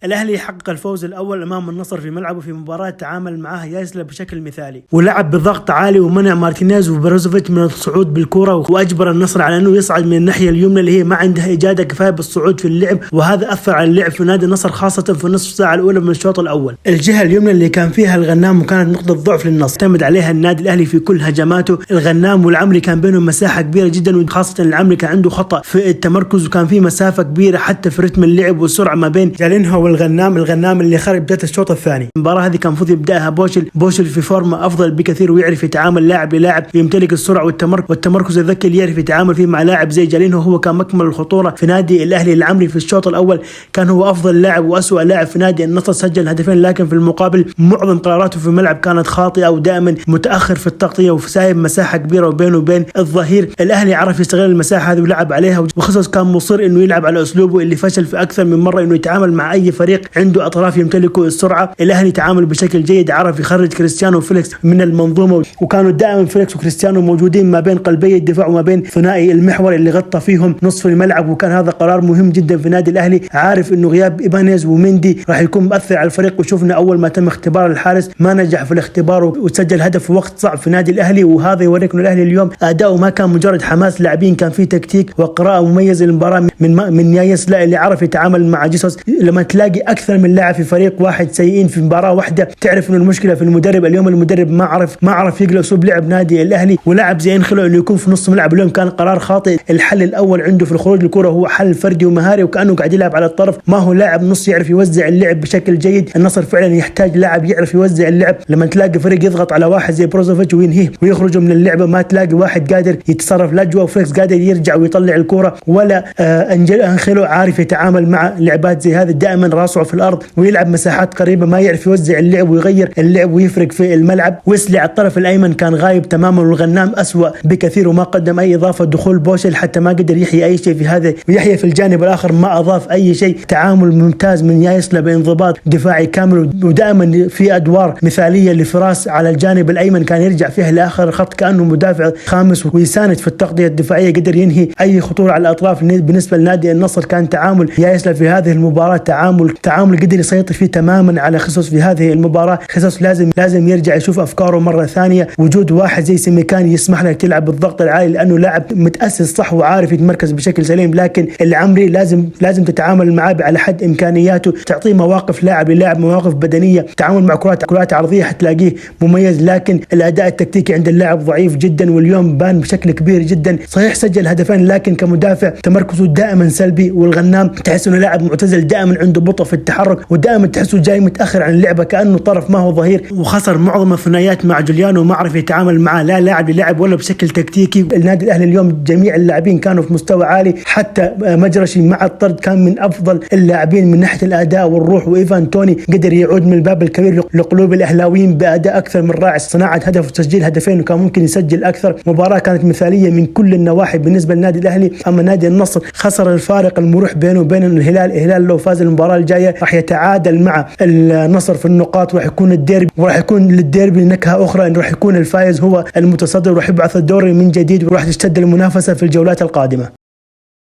الأهلي حقق الفوز الأول أمام النصر في ملعبه في مباراة تعامل معها ياسلا بشكل مثالي، ولعب بضغط عالي ومنع مارتينيز وبروزوفيتش من الصعود بالكرة، وأجبر النصر على أنه يصعد من الناحية اليمنى اللي هي ما عندها إجادة كفاية بالصعود في اللعب، وهذا أثر على اللعب في نادي النصر خاصة في النصف ساعة الأولى من الشوط الأول. الجهة اليمنى اللي كان فيها الغنام وكانت نقطة ضعف للنصر اعتمد عليها النادي الأهلي في كل هجماته. الغنام والعمري كان بينهم مساحة كبيرة جدا، وخاصة العمري كان عنده خطأ في التمركز، وكان في مسافة كبيرة حتى في رتم اللعب والسرعة ما بين جالينهو والغنام. الغنام اللي خرج بداية الشوط الثاني. المباراة هذه كان المفروض يبدأها بوشل في فورمة أفضل بكثير، ويعرف يتعامل لاعب للاعب، يمتلك السرعة والتمركز الذكي اللي يعرف يتعامل فيه مع لاعب زي جالينهو. هو كان مكمل الخطورة في نادي الأهلي. العمري في الشوط الأول كان هو أفضل لاعب وأسوأ لاعب في نادي النصر، سجل هدفين، لكن في المقابل معظم قراراته في الملعب كانت خاطئة، ودائما متأخر في التغطية وسايب مساحة كبيرة وبينه وبين الظهير. الأهلي عرف يستغل المساحة هذه ولعب عليها، وخصوص كان مصر إنه يلعب على أسلوبه اللي فشل في أكثر من مرة، إنه يتعامل مع أي فريق عنده أطراف يمتلكوا السرعة. الأهلي تعامل بشكل جيد، عرف يخرج كريستيانو وفيليكس من المنظومة، وكانوا دائما فيليكس وكريستيانو موجودين ما بين قلبي الدفاع وما بين ثنائي المحور اللي غطى فيهم نصف الملعب، وكان هذا قرار مهم جدا في نادي الأهلي. عارف إنه غياب إيبانيز ومندي راح يكون مؤثر على الفريق، وشوفنا أول ما تم اختبار الحارس ما نجح في الاختبار وسجل هدف في وقت صعب في نادي الأهلي. وهذا يوريك إنه الأهلي اليوم أداؤه ما كان مجرد حماس لاعبين، كان فيه تكتيك وقراءة مميزة للمباراة من يايس لا اللي عرف يتعامل مع جيسوس. لما تلاقي أكثر من لاعب في فريق واحد سيئين في مباراة واحدة تعرف إنه المشكلة في المدرب. اليوم المدرب ما عرف يقلب أسلوب لعب نادي الأهلي، ولعب زي انخلو إنه يكون في نص ملعب. اليوم كان قرار خاطئ. الحل الأول عنده في الخروج للكرة هو حل فردي ومهاري، وكأنه قاعد يلعب على الطرف، ما هو لاعب نص يعرف يوزع اللعب بشكل جيد. النصر فعلا يحتاج لاعب يعرف يوزع اللعب. لما تلاقي فريق يضغط على واحد زي بروزوفيتش وينهيه ويخرجوا من اللعبة، ما تلاقي واحد قادر يتصرف، لا جواو فليكس قادر يرجع ويطلع الكرة، ولا انخلو عارف يتعامل مع لعبات زي هذه. دائما راسه في الأرض ويلعب مساحات قريبة، ما يعرف يوزع اللعب ويغير اللعب ويفرق في الملعب. ويسلي على الطرف الأيمن كان غايب تماما، والغنام أسوأ بكثير وما قدم أي إضافة. دخول بوشل حتى ما قدر يحيي أي شيء في هذا، ويحيى في الجانب الآخر ما أضاف أي شيء. تعامل ممتاز من يايسلا بانضباط دفاعي كامل، ودائما في أدوار مثالية لفراس على الجانب الأيمن كان يرجع فيها لآخر الخط كأنه مدافع خامس ويساند في التغطية الدفاعية، قدر ينهي أي خطورة على الأطراف. بالنسبة لنادي النصر كان تعامل يايسلا في هذه المباراة تعامل قدر يسيطر فيه تماما على خصوص في هذه المباراة. خصوص لازم يرجع يشوف أفكاره مرة ثانية. وجود واحد زي سيميكاني يسمح لك تلعب بالضغط العالي، لأنه لاعب متأسس صح وعارف يتمركز بشكل سليم، لكن العمري لازم تتعامل معاه على حد إمكانياته، تعطيه مواقف لاعب للاعب، مواقف بدنية، تعامل مع كرات عرضية حتلاقيه مميز، لكن الأداء التكتيكي عند اللاعب ضعيف جدا، واليوم بان بشكل كبير جدا. صحيح سجل هدفين، لكن كمدافع تمركزه دائما سلبي. والغنام تحس انه لاعب معتزل، دائما عنده بطء في التحرك، ودائما تحسه جاي متأخر عن اللعبة كأنه طرف ما هو ظهير. وخسر معظم الثنائيات مع جوليانو، ما عرف يتعامل معه لا لاعب للاعب ولا بشكل تكتيكي. النادي الأهلي اليوم جميع اللاعبين كانوا في مستوى عالي، حتى مجرشي مع الطرد كان من أفضل اللاعبين من ناحية الأداء والروح. وإيفان توني قدر يعود من الباب الكبير لقلوب الأهلاويين بأداء أكثر من رائع، صناعة هدف وتسجيل هدفين، وكان ممكن يسجل أكثر. مباراة كانت مثالية من كل النواحي بالنسبة للنادي الأهلي. أما نادي النصر خسر الفارق المروح بينه وبين الهلال لو فاز المباراة الجاية راح يتعادل مع النصر في النقاط، وراح يكون الديربي، وراح يكون للديربي نكهة أخرى، إنه راح يكون الفائز هو المتصدر، وراح يبعث الدوري من جديد، وراح تشتد المنافسة في الجولات القادمة.